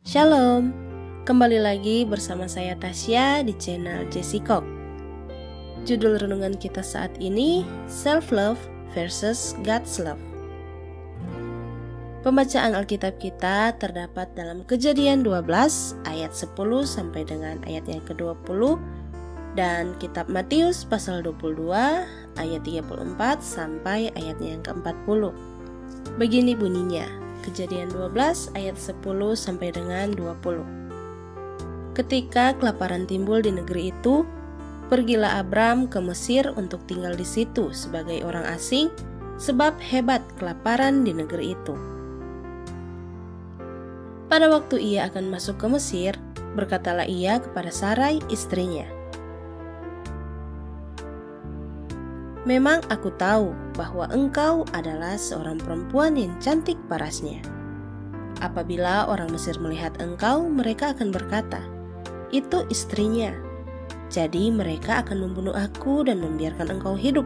Shalom, kembali lagi bersama saya Tasya di channel Jessica. Judul renungan kita saat ini, Self-Love versus God's Love. Pembacaan Alkitab kita terdapat dalam Kejadian 12 ayat 10 sampai dengan ayat yang ke-20 dan kitab Matius pasal 22 ayat 34 sampai ayat yang ke-40. Begini bunyinya, Kejadian 12 ayat 10 sampai dengan 20. Ketika kelaparan timbul di negeri itu, pergilah Abram ke Mesir untuk tinggal di situ sebagai orang asing, sebab hebat kelaparan di negeri itu. Pada waktu ia akan masuk ke Mesir, berkatalah ia kepada Sarai istrinya, "Memang aku tahu bahwa engkau adalah seorang perempuan yang cantik parasnya. Apabila orang Mesir melihat engkau, mereka akan berkata, 'Itu istrinya.' Jadi mereka akan membunuh aku dan membiarkan engkau hidup.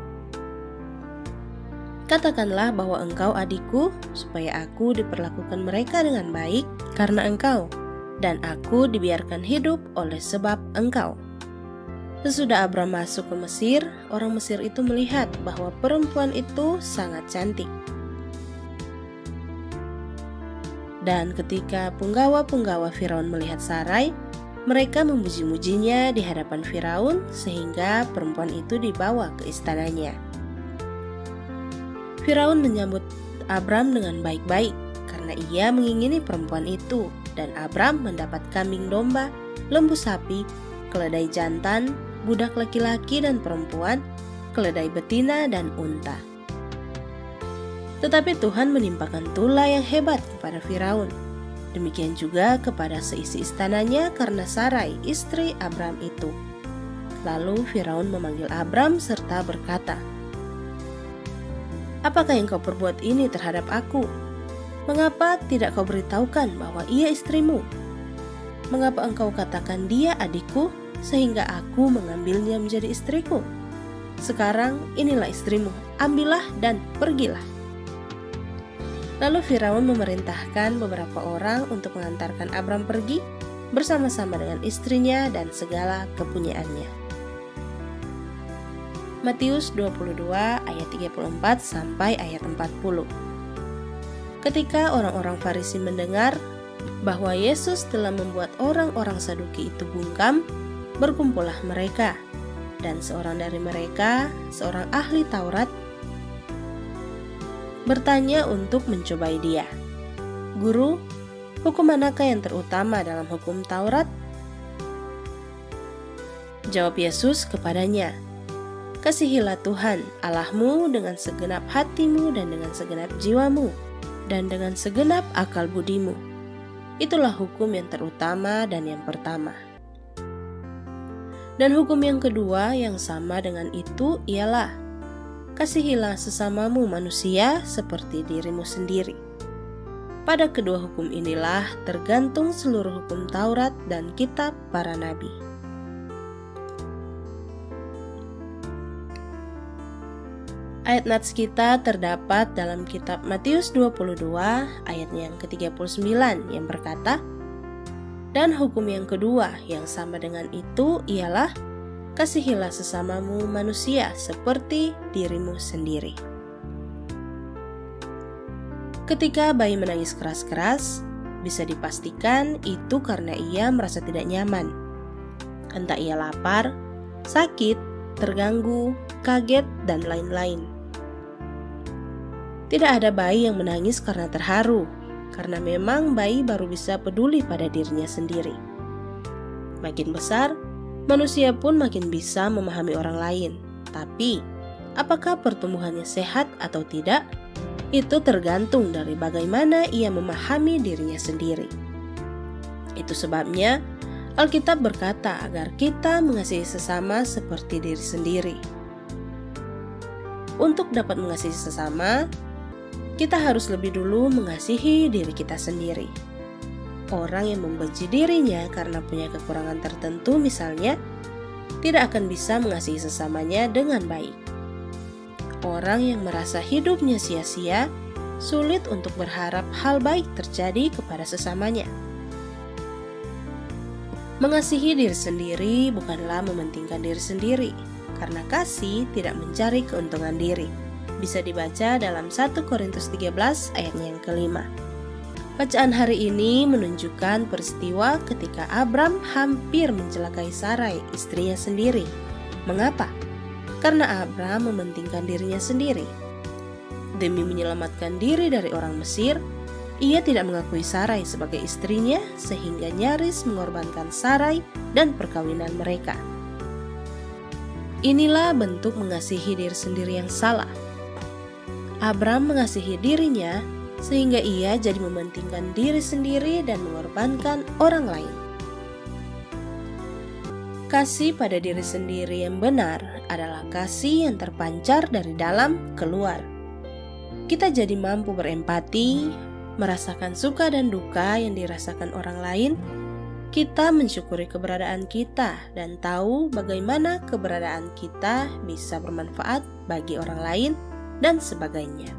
Katakanlah bahwa engkau adikku, supaya aku diperlakukan mereka dengan baik karena engkau, dan aku dibiarkan hidup oleh sebab engkau." Sesudah Abram masuk ke Mesir, orang Mesir itu melihat bahwa perempuan itu sangat cantik. Dan ketika punggawa-punggawa Firaun melihat Sarai, mereka memuji-mujinya di hadapan Firaun sehingga perempuan itu dibawa ke istananya. Firaun menyambut Abram dengan baik-baik karena ia mengingini perempuan itu, dan Abram mendapat kambing domba, lembu sapi, keledai jantan, budak laki-laki dan perempuan, keledai betina dan unta. Tetapi Tuhan menimpakan tula yang hebat kepada Firaun. Demikian juga kepada seisi istananya karena Sarai, istri Abram itu. Lalu Firaun memanggil Abram serta berkata, "Apakah yang kau perbuat ini terhadap aku? Mengapa tidak kau beritahukan bahwa ia istrimu? Mengapa engkau katakan dia adikku, sehingga aku mengambilnya menjadi istriku? Sekarang inilah istrimu, ambillah dan pergilah." Lalu Firaun memerintahkan beberapa orang untuk mengantarkan Abram pergi bersama-sama dengan istrinya dan segala kepunyaannya. Matius 22 ayat 34 sampai ayat 40. Ketika orang-orang Farisi mendengar bahwa Yesus telah membuat orang-orang Saduki itu bungkam, berkumpullah mereka, dan seorang dari mereka, seorang ahli Taurat, bertanya untuk mencobai dia, "Guru, hukum manakah yang terutama dalam hukum Taurat?" Jawab Yesus kepadanya, "Kasihilah Tuhan Allahmu dengan segenap hatimu dan dengan segenap jiwamu dan dengan segenap akal budimu. Itulah hukum yang terutama dan yang pertama. Dan hukum yang kedua yang sama dengan itu ialah, kasihilah sesamamu manusia seperti dirimu sendiri. Pada kedua hukum inilah tergantung seluruh hukum Taurat dan kitab para nabi." Ayat nats kita terdapat dalam kitab Matius 22 ayat yang ke-39 yang berkata, "Dan hukum yang kedua yang sama dengan itu ialah, kasihilah sesamamu manusia seperti dirimu sendiri." Ketika bayi menangis keras-keras, bisa dipastikan itu karena ia merasa tidak nyaman. Entah ia lapar, sakit, terganggu, kaget, dan lain-lain. Tidak ada bayi yang menangis karena terharu, karena memang bayi baru bisa peduli pada dirinya sendiri. Makin besar, manusia pun makin bisa memahami orang lain. Tapi, apakah pertumbuhannya sehat atau tidak? Itu tergantung dari bagaimana ia memahami dirinya sendiri. Itu sebabnya Alkitab berkata agar kita mengasihi sesama seperti diri sendiri. Untuk dapat mengasihi sesama, kita harus lebih dulu mengasihi diri kita sendiri. Orang yang membenci dirinya karena punya kekurangan tertentu misalnya, tidak akan bisa mengasihi sesamanya dengan baik. Orang yang merasa hidupnya sia-sia, sulit untuk berharap hal baik terjadi kepada sesamanya. Mengasihi diri sendiri bukanlah mementingkan diri sendiri, karena kasih tidak mencari keuntungan diri. Bisa dibaca dalam 1 Korintus 13 ayatnya yang kelima. Bacaan hari ini menunjukkan peristiwa ketika Abram hampir mencelakai Sarai, istrinya sendiri. Mengapa? Karena Abram mementingkan dirinya sendiri. Demi menyelamatkan diri dari orang Mesir, ia tidak mengakui Sarai sebagai istrinya sehingga nyaris mengorbankan Sarai dan perkawinan mereka. Inilah bentuk mengasihi diri sendiri yang salah. Abram mengasihi dirinya sehingga ia jadi mementingkan diri sendiri dan mengorbankan orang lain. Kasih pada diri sendiri yang benar adalah kasih yang terpancar dari dalam keluar. Kita jadi mampu berempati, merasakan suka dan duka yang dirasakan orang lain. Kita mensyukuri keberadaan kita dan tahu bagaimana keberadaan kita bisa bermanfaat bagi orang lain dan sebagainya.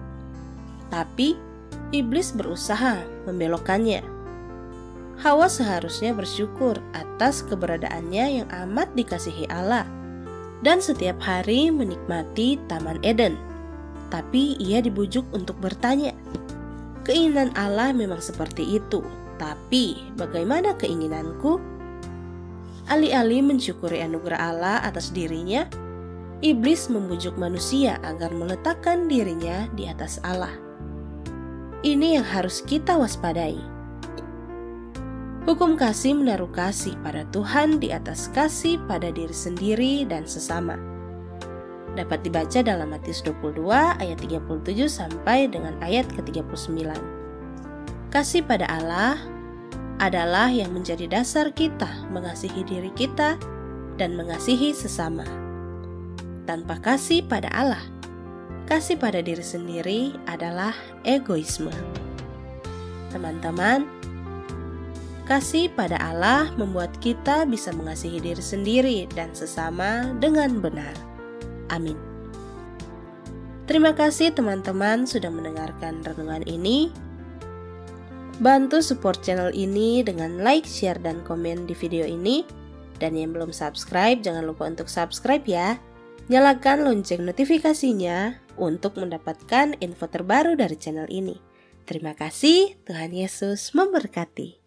Tapi iblis berusaha membelokkannya. Hawa seharusnya bersyukur atas keberadaannya yang amat dikasihi Allah dan setiap hari menikmati Taman Eden. Tapi ia dibujuk untuk bertanya, keinginan Allah memang seperti itu, tapi bagaimana keinginanku? Alih-alih mensyukuri anugerah Allah atas dirinya, iblis membujuk manusia agar meletakkan dirinya di atas Allah. Ini yang harus kita waspadai. Hukum kasih menaruh kasih pada Tuhan di atas kasih pada diri sendiri dan sesama. Dapat dibaca dalam Matius 22 ayat 37 sampai dengan ayat ke-39. Kasih pada Allah adalah yang menjadi dasar kita mengasihi diri kita dan mengasihi sesama. Tanpa kasih pada Allah, kasih pada diri sendiri adalah egoisme. Teman-teman, kasih pada Allah membuat kita bisa mengasihi diri sendiri dan sesama dengan benar. Amin. Terima kasih teman-teman sudah mendengarkan renungan ini. Bantu support channel ini dengan like, share, dan komen di video ini. Dan yang belum subscribe, jangan lupa untuk subscribe ya. Nyalakan lonceng notifikasinya untuk mendapatkan info terbaru dari channel ini. Terima kasih, Tuhan Yesus memberkati.